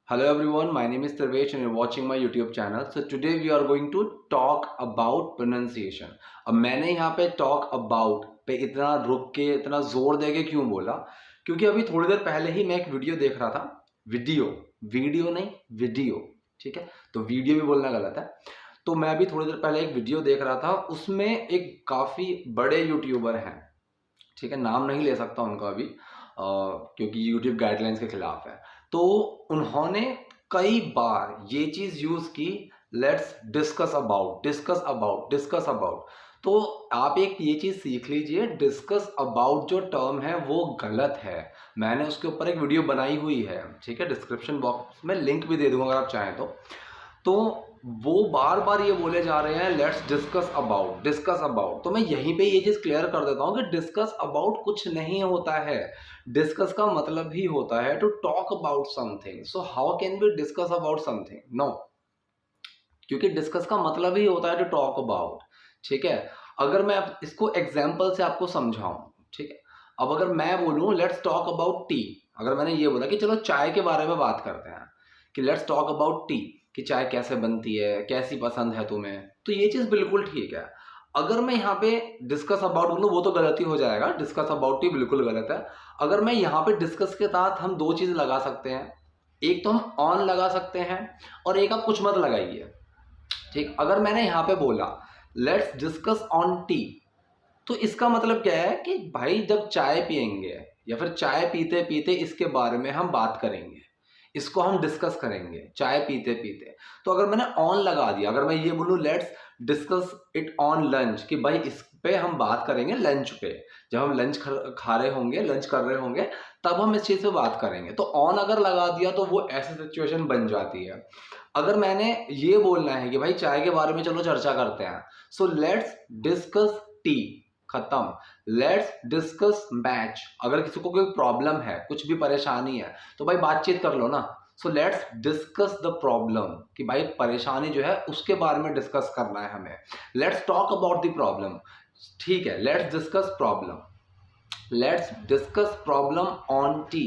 Hello everyone, my name is Tarvesh and you're watching my YouTube channel. So today we are going to talk about pronunciation. अब मैंने यहाँ पे talk about पे इतना रुक के इतना जोर दे के क्यों बोला, क्योंकि अभी थोड़ी देर पहले ही मैं एक वीडियो देख रहा था। वीडियो नहीं, वीडियो, ठीक है। तो वीडियो भी बोलना गलत है। तो मैं अभी थोड़ी देर पहले एक वीडियो देख रहा था, उसमें एक काफ़ी बड़े यूट्यूबर हैं, ठीक है, नाम नहीं ले सकता उनका अभी क्योंकि यूट्यूब गाइडलाइंस के खिलाफ है। तो उन्होंने कई बार ये चीज़ यूज़ की, लेट्स डिस्कस अबाउट। तो आप एक ये चीज़ सीख लीजिए, डिस्कस अबाउट जो टर्म है वो गलत है। मैंने उसके ऊपर एक वीडियो बनाई हुई है, ठीक है, डिस्क्रिप्शन बॉक्स में लिंक भी दे दूंगा अगर आप चाहें तो वो बार बार ये बोले जा रहे हैं लेट्स डिस्कस अबाउट। तो मैं यहीं पे ये चीज़ क्लियर कर देता हूँ कि डिस्कस अबाउट कुछ नहीं होता है। डिस्कस का मतलब ही होता है to talk about something. So how can we discuss about something? No, क्योंकि डिस्कस का मतलब ही होता है टू टॉक अबाउट, ठीक है। अगर मैं इसको एग्जाम्पल से आपको समझाऊं, ठीक है, अब अगर मैं बोलूं लेट्स टॉक अबाउट टी, अगर मैंने ये बोला कि चलो चाय के बारे में बात करते हैं कि लेट्स टॉक अबाउट टी, कि चाय कैसे बनती है, कैसी पसंद है तुम्हें, तो ये चीज़ बिल्कुल ठीक है। अगर मैं यहाँ पे डिस्कस अबाउट बोलूँ वो तो गलत ही हो जाएगा, डिस्कस अबाउट टी बिल्कुल गलत है। अगर मैं यहाँ पे डिस्कस के साथ हम दो चीज़ लगा सकते हैं, एक तो हम ऑन लगा सकते हैं और एक आप कुछ मत लगाइए, ठीक। अगर मैंने यहाँ पे बोला लेट्स डिस्कस ऑन टी, तो इसका मतलब क्या है कि भाई जब चाय पियेंगे या फिर चाय पीते पीते इसके बारे में हम बात करेंगे, इसको हम डिस्कस करेंगे चाय पीते पीते। तो अगर मैंने ऑन लगा दिया, अगर मैं ये बोलूँ let's discuss it on lunch, कि भाई इस पे हम बात करेंगे लंच पे, जब हम लंच खा रहे होंगे, लंच कर रहे होंगे, तब हम इस चीज़ पे बात करेंगे। तो ऑन अगर लगा दिया तो वो ऐसी सिचुएशन बन जाती है। अगर मैंने ये बोलना है कि भाई चाय के बारे में चलो चर्चा करते हैं, सो लेट्स डिस्कस टी, खत्म। लेट्स डिस्कस मैच, अगर किसी को कोई प्रॉब्लम है, कुछ भी परेशानी है, तो भाई बातचीत कर लो ना। So let's discuss the problem, कि भाई परेशानी जो है उसके बारे में डिस्कस करना है हमें। Let's talk about the problem, ठीक है, let's discuss problem, let's discuss problem on T,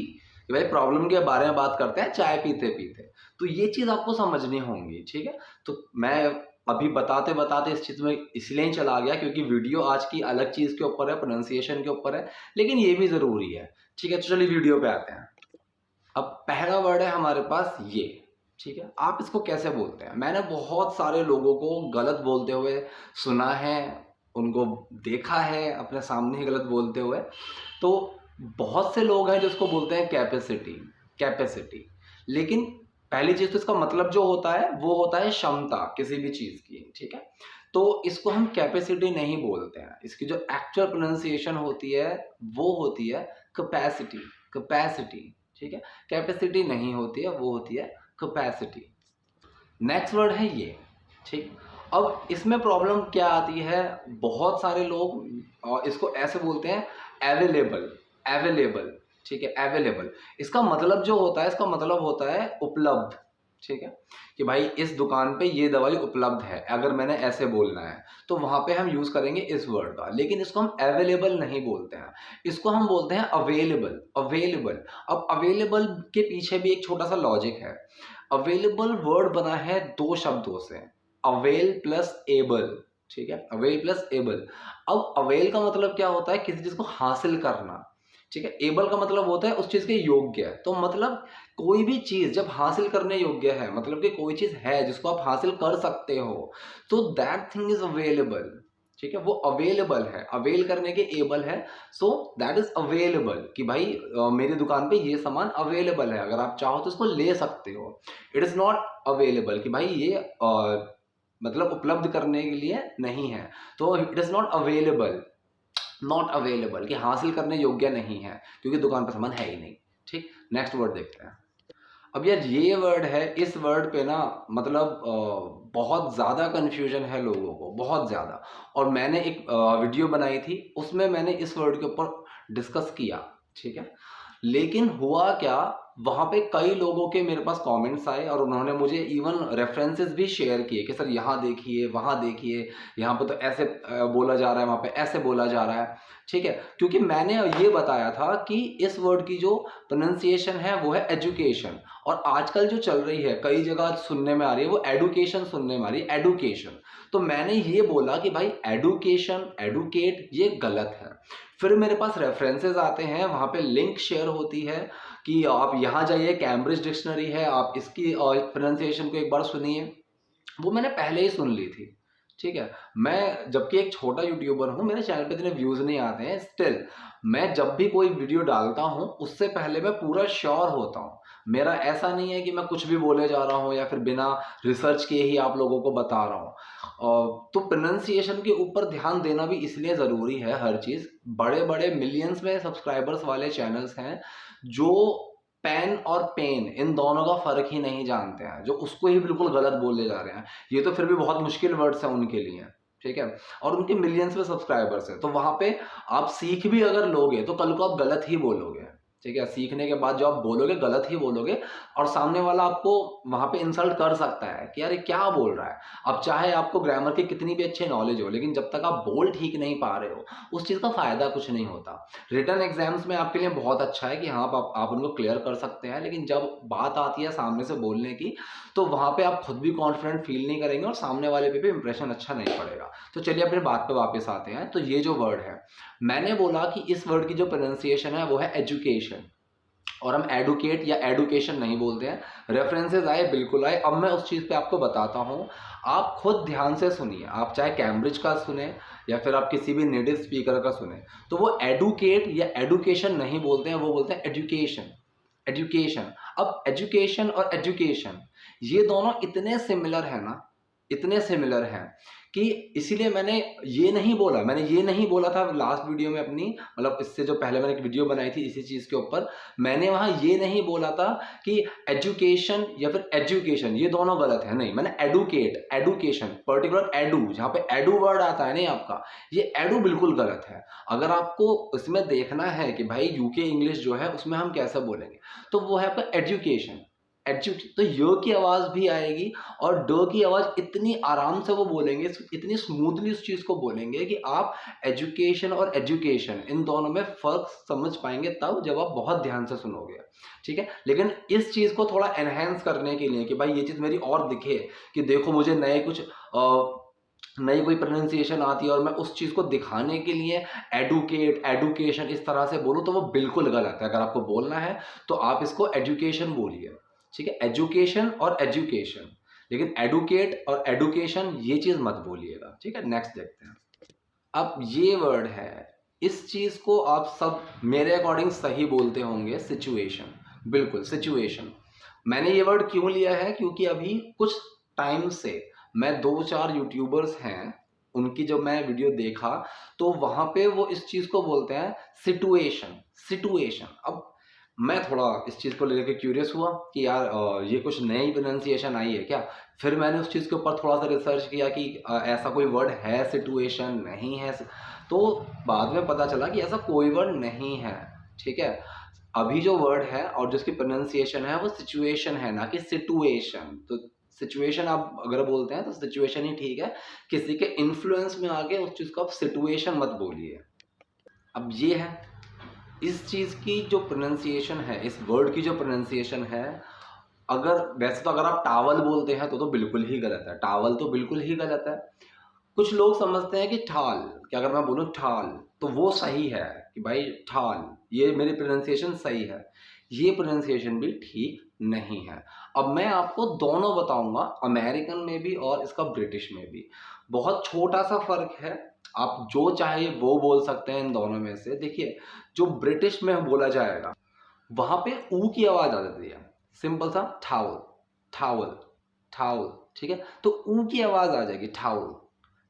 कि भाई प्रॉब्लम के बारे में बात करते हैं चाय पीते पीते। तो ये चीज़ आपको समझनी होंगी, ठीक है। तो मैं अभी बताते बताते इस चीज़ में इसलिए ही चला गया क्योंकि वीडियो आज की अलग चीज़ के ऊपर है, प्रोनाउंसिएशन के ऊपर है, लेकिन ये भी ज़रूरी है, ठीक है। तो चलिए वीडियो पे आते हैं। अब पहला वर्ड है हमारे पास ये, ठीक है। आप इसको कैसे बोलते हैं? मैंने बहुत सारे लोगों को गलत बोलते हुए सुना है, उनको देखा है अपने सामने ही गलत बोलते हुए। तो बहुत से लोग हैं जिसको बोलते हैं कैपेसिटी, लेकिन पहली चीज़ तो इसका मतलब जो होता है वो होता है क्षमता किसी भी चीज़ की, ठीक है। तो इसको हम कैपेसिटी नहीं बोलते हैं, इसकी जो एक्चुअल प्रोनाउंसिएशन होती है वो होती है कैपेसिटी, ठीक है। कैपेसिटी नहीं होती है, वो होती है कैपेसिटी। नेक्स्ट वर्ड है ये, ठीक। अब इसमें प्रॉब्लम क्या आती है, बहुत सारे लोग इसको ऐसे बोलते हैं अवेलेबल, ठीक है, अवेलेबल। इसका मतलब जो होता है, इसका मतलब होता है उपलब्ध, ठीक है, कि भाई इस दुकान पे ये दवाई उपलब्ध है। अगर मैंने ऐसे बोलना है तो वहाँ पे हम यूज़ करेंगे इस वर्ड का, लेकिन इसको हम अवेलेबल नहीं बोलते हैं, इसको हम बोलते हैं अवेलेबल। अब अवेलेबल के पीछे भी एक छोटा सा लॉजिक है। अवेलेबल वर्ड बना है दो शब्दों से, अवेल प्लस एबल, ठीक है, अवेल प्लस एबल। अब अवेल का मतलब क्या होता है, किसी चीज़ को हासिल करना, ठीक है। एबल का मतलब होता है उस चीज़ के योग्य। तो मतलब कोई भी चीज़ जब हासिल करने योग्य है, मतलब कि कोई चीज़ है जिसको आप हासिल कर सकते हो, तो दैट थिंग इज अवेलेबल, ठीक है। वो अवेलेबल है, अवेल करने के एबल है, सो दैट इज अवेलेबल, कि भाई मेरी दुकान पे ये सामान अवेलेबल है, अगर आप चाहो तो इसको ले सकते हो। इट इज़ नॉट अवेलेबल, कि भाई ये मतलब उपलब्ध करने के लिए नहीं है, तो इट इज़ नॉट अवेलेबल, कि हासिल करने योग्य नहीं है, क्योंकि दुकान पर सामान है ही नहीं, ठीक। नेक्स्ट वर्ड देखते हैं। अब यार ये वर्ड है, इस वर्ड पे ना मतलब बहुत ज़्यादा कन्फ्यूजन है लोगों को, बहुत ज़्यादा। और मैंने एक वीडियो बनाई थी, उसमें मैंने इस वर्ड के ऊपर डिस्कस किया, ठीक है। लेकिन हुआ क्या, वहाँ पे कई लोगों के मेरे पास कमेंट्स आए और उन्होंने मुझे इवन रेफरेंसेस भी शेयर किए कि सर यहाँ देखिए, वहाँ देखिए, यहाँ पे तो ऐसे बोला जा रहा है, वहाँ पे ऐसे बोला जा रहा है, ठीक है, क्योंकि मैंने ये बताया था कि इस वर्ड की जो प्रोनाउंसिएशन है वो है एजुकेशन, और आजकल जो चल रही है कई जगह सुनने में आ रही है वो एडुकेशन सुनने में आ रही है, एडुकेशन। तो मैंने ये बोला कि भाई एडुकेशन, एडुकेट, ये गलत है। फिर मेरे पास रेफरेंसेस आते हैं, वहाँ पे लिंक शेयर होती है कि आप यहाँ जाइए, कैम्ब्रिज डिक्शनरी है, आप इसकी प्रोनाउंसिएशन को एक बार सुनिए। वो मैंने पहले ही सुन ली थी, ठीक है। मैं जबकि एक छोटा यूट्यूबर हूँ, मेरे चैनल पे इतने व्यूज़ नहीं आते हैं, स्टिल मैं जब भी कोई वीडियो डालता हूँ उससे पहले मैं पूरा श्योर होता हूँ। मेरा ऐसा नहीं है कि मैं कुछ भी बोले जा रहा हूँ या फिर बिना रिसर्च किए ही आप लोगों को बता रहा हूँ। तो प्रोनाउंसिएशन के ऊपर ध्यान देना भी इसलिए ज़रूरी है। हर चीज़, बड़े बड़े मिलियंस में सब्सक्राइबर्स वाले चैनल्स हैं जो पेन और पेन इन दोनों का फ़र्क ही नहीं जानते हैं, जो उसको ही बिल्कुल गलत बोले जा रहे हैं। ये तो फिर भी बहुत मुश्किल वर्ड्स हैं उनके लिए, ठीक है, और उनके मिलियंस में सब्सक्राइबर्स हैं। तो वहाँ पे आप सीख भी अगर लोगे तो कल को आप गलत ही बोलोगे, ठीक है। सीखने के बाद जो आप बोलोगे गलत ही बोलोगे, और सामने वाला आपको वहाँ पे इंसल्ट कर सकता है कि यार ये क्या बोल रहा है। अब चाहे आपको ग्रामर की कितनी भी अच्छी नॉलेज हो, लेकिन जब तक आप बोल ठीक नहीं पा रहे हो उस चीज़ का फ़ायदा कुछ नहीं होता। रिटन एग्जाम्स में आपके लिए बहुत अच्छा है कि हाँ आप उनको क्लियर कर सकते हैं, लेकिन जब बात आती है सामने से बोलने की तो वहाँ पे आप खुद भी कॉन्फिडेंट फील नहीं करेंगे और सामने वाले पे भी इंप्रेशन अच्छा नहीं पड़ेगा। तो चलिए अपने बात पे वापस आते हैं। तो ये जो वर्ड है, मैंने बोला कि इस वर्ड की जो प्रोनाउंसिएशन है वो है एजुकेशन, और हम एडुकेट या एडुकेशन नहीं बोलते हैं। रेफरेंसेस आए, बिल्कुल आए। अब मैं उस चीज़ पे आपको बताता हूँ, आप खुद ध्यान से सुनिए। आप चाहे कैम्ब्रिज का सुने या फिर आप किसी भी नेटिव स्पीकर का सुने, तो वो एडुकेट या एडुकेशन नहीं बोलते हैं, वो बोलते हैं एजुकेशन, एजुकेशन। अब एजुकेशन और एजुकेशन ये दोनों इतने सिमिलर हैं ना, इतने सिमिलर हैं कि इसीलिए मैंने ये नहीं बोला था लास्ट वीडियो में अपनी, मतलब इससे जो पहले मैंने एक वीडियो बनाई थी इसी चीज़ के ऊपर, मैंने वहाँ ये नहीं बोला था कि एजुकेशन या फिर एजुकेशन ये दोनों गलत है। नहीं, मैंने एडुकेट, एडुकेशन, पर्टिकुलर एडू, जहाँ पे एडू वर्ड आता है नहीं आपका, ये एडू बिल्कुल गलत है। अगर आपको इसमें देखना है कि भाई यूके इंग्लिश जो है उसमें हम कैसे बोलेंगे, तो वो है आपका एजुकेशन, तो य की आवाज़ भी आएगी और ड की आवाज़ इतनी आराम से वो बोलेंगे, इतनी स्मूथली उस चीज़ को बोलेंगे कि आप एजुकेशन और एजुकेशन इन दोनों में फ़र्क समझ पाएंगे तब जब आप बहुत ध्यान से सुनोगे, ठीक है। लेकिन इस चीज़ को थोड़ा एनहेंस करने के लिए कि भाई ये चीज़ मेरी और दिखे कि देखो मुझे नई कोई प्रोनाउंसिएशन आती है और मैं उस चीज़ को दिखाने के लिए एडुकेट, एडुकेशन इस तरह से बोलूँ, तो वो बिल्कुल गलत है। अगर आपको बोलना है तो आप इसको एजुकेशन बोलिए, ठीक है, एजुकेशन और एजुकेशन, लेकिन एडुकेट और एडुकेशन ये चीज़ मत बोलिएगा, ठीक है। नेक्स्ट देखते हैं। अब ये वर्ड है, इस चीज़ को आप सब मेरे अकॉर्डिंग सही बोलते होंगे, सिचुएशन, बिल्कुल सिचुएशन। मैंने ये वर्ड क्यों लिया है, क्योंकि अभी कुछ टाइम से मैं 2-4 यूट्यूबर्स हैं, उनकी जब मैं वीडियो देखा तो वहाँ पे वो इस चीज़ को बोलते हैं सिचुएशन, सिचुएशन। अब मैं थोड़ा इस चीज़ को लेकर क्यूरियस हुआ कि यार ये कुछ नई प्रोनाउंसिएशन आई है क्या। फिर मैंने उस चीज़ के ऊपर थोड़ा सा रिसर्च किया कि ऐसा कोई वर्ड है सिचुएशन, नहीं है। तो बाद में पता चला कि ऐसा कोई वर्ड नहीं है, ठीक है। अभी जो वर्ड है और जिसकी प्रोनाउंसिएशन है वो सिचुएशन है, ना कि सिटुएशन। तो सिचुएशन आप अगर बोलते हैं तो सिचुएशन ही ठीक है, किसी के इन्फ्लुएंस में आके उस चीज़ को आप सिटुएशन मत बोलिए। अब ये है इस चीज़ की जो प्रोनाउंसिएशन है, इस वर्ड की जो प्रोनाउंसिएशन है, अगर वैसे तो अगर आप टावल बोलते हैं तो बिल्कुल ही गलत है, टावल तो बिल्कुल ही गलत है। कुछ लोग समझते हैं कि ठाल, कि अगर मैं बोलूँ ठाल तो वो सही है, कि भाई ठाल ये मेरी प्रोनाउंसिएशन सही है। ये प्रोनाउंसिएशन भी ठीक नहीं है। अब मैं आपको दोनों बताऊंगा, अमेरिकन में भी और इसका ब्रिटिश में भी। बहुत छोटा सा फ़र्क है, आप जो चाहे वो बोल सकते हैं इन दोनों में से। देखिए, जो ब्रिटिश में बोला जाएगा वहाँ पे ऊ की आवाज़ आ जाती है, सिंपल सा ठाउल, ठाउल, ठाउल, ठीक है। तो ऊ की आवाज़ आ जाएगी, ठाउल,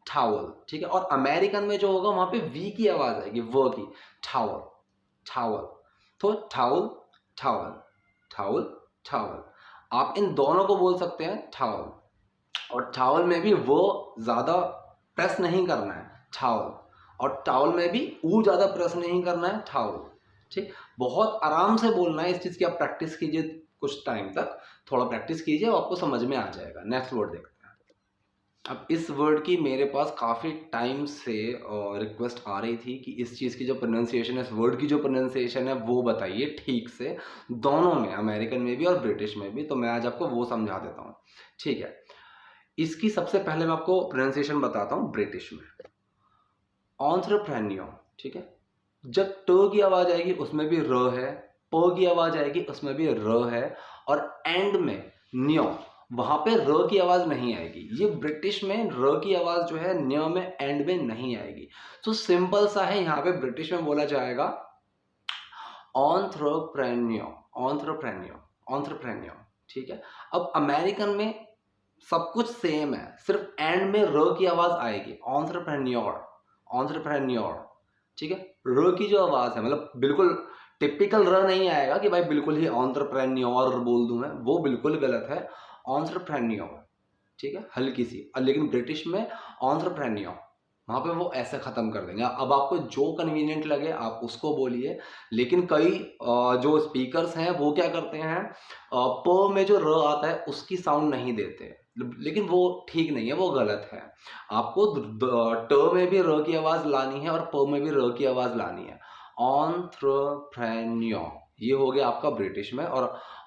ठावल, ठीक है। और अमेरिकन में जो होगा वहाँ पे वी की आवाज़ आएगी, व की, ठावल, ठावल। तो ठावल, ठावल, ठावल, ठावल। आप इन दोनों को बोल सकते हैं ठावल, और ठावल में भी वो ज़्यादा प्रेस नहीं करना है, ठावल, और टावल में भी ऊ ज़्यादा प्रेस नहीं करना है, ठावल, ठीक। बहुत आराम से बोलना है। इस चीज़ की आप प्रैक्टिस कीजिए कुछ टाइम तक, थोड़ा प्रैक्टिस कीजिए, आपको समझ में आ जाएगा। नेक्स्ट वर्ड देखते हैं। अब इस वर्ड की मेरे पास काफ़ी टाइम से रिक्वेस्ट आ रही थी कि इस चीज़ की जो प्रोनाउंसिएशन है, इस वर्ड की जो प्रोनाउंसिएशन है वो बताइए ठीक से, दोनों में, अमेरिकन में भी और ब्रिटिश में भी। तो मैं आज आपको वो समझा देता हूँ, ठीक है। इसकी सबसे पहले मैं आपको प्रोनाउंसिएशन बताता हूँ ब्रिटिश में। एंटरप्रेन्योर, ठीक है। जब ट की आवाज़ आएगी उसमें भी र है, प की आवाज़ आएगी उसमें भी र है, और एंड में न्यो, वहाँ पे र की आवाज़ नहीं आएगी। ये ब्रिटिश में र की आवाज़ जो है न्यो में, एंड में नहीं आएगी। तो सिंपल सा है, यहाँ पे ब्रिटिश में बोला जाएगा एंटरप्रेन्योर, एंटरप्रेन्योर, एंटरप्रेन्योर, ठीक है। अब अमेरिकन में सब कुछ सेम है, सिर्फ एंड में र की आवाज़ आएगी, एंटरप्रेन्योर, एंटरप्रेन्योर, ठीक है। र की जो आवाज़ है, मतलब बिल्कुल टिपिकल र नहीं आएगा कि भाई बिल्कुल ही एंटरप्रेन्योर बोल दूं मैं, वो बिल्कुल गलत है। एंटरप्रेन्योर, ठीक है, हल्की सी। लेकिन ब्रिटिश में एंटरप्रेन्योर, वहाँ पे वो ऐसे ख़त्म कर देंगे। अब आपको जो कन्वीनियंट लगे आप उसको बोलिए, लेकिन कई जो स्पीकर्स हैं वो क्या करते हैं, प में जो र आता है उसकी साउंड नहीं देते, लेकिन वो ठीक नहीं है, वो गलत है। आपको ट में भी र की आवाज़ लानी है और प में भी र की आवाज़ लानी है। एंटरप्रेन्योर, ये हो गया आपका ब्रिटिश में, और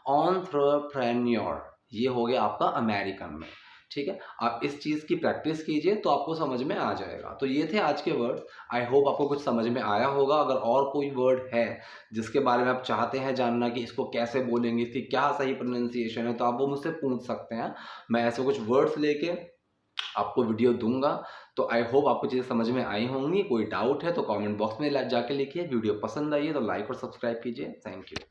एंटरप्रेन्योर ये हो गया आपका अमेरिकन में, ठीक है। आप इस चीज़ की प्रैक्टिस कीजिए तो आपको समझ में आ जाएगा। तो ये थे आज के वर्ड्स। आई होप आपको कुछ समझ में आया होगा। अगर और कोई वर्ड है जिसके बारे में आप चाहते हैं जानना कि इसको कैसे बोलेंगे, इसकी क्या सही प्रोनाउंसिएशन है, तो आप वो मुझसे पूछ सकते हैं। मैं ऐसे कुछ वर्ड्स लेके आपको वीडियो दूंगा। तो आई होप आपको चीज़ें समझ में आई होंगी। कोई डाउट है तो कमेंट बॉक्स में जाके लिखिए। वीडियो पसंद आई है तो लाइक और सब्सक्राइब कीजिए। Thank you.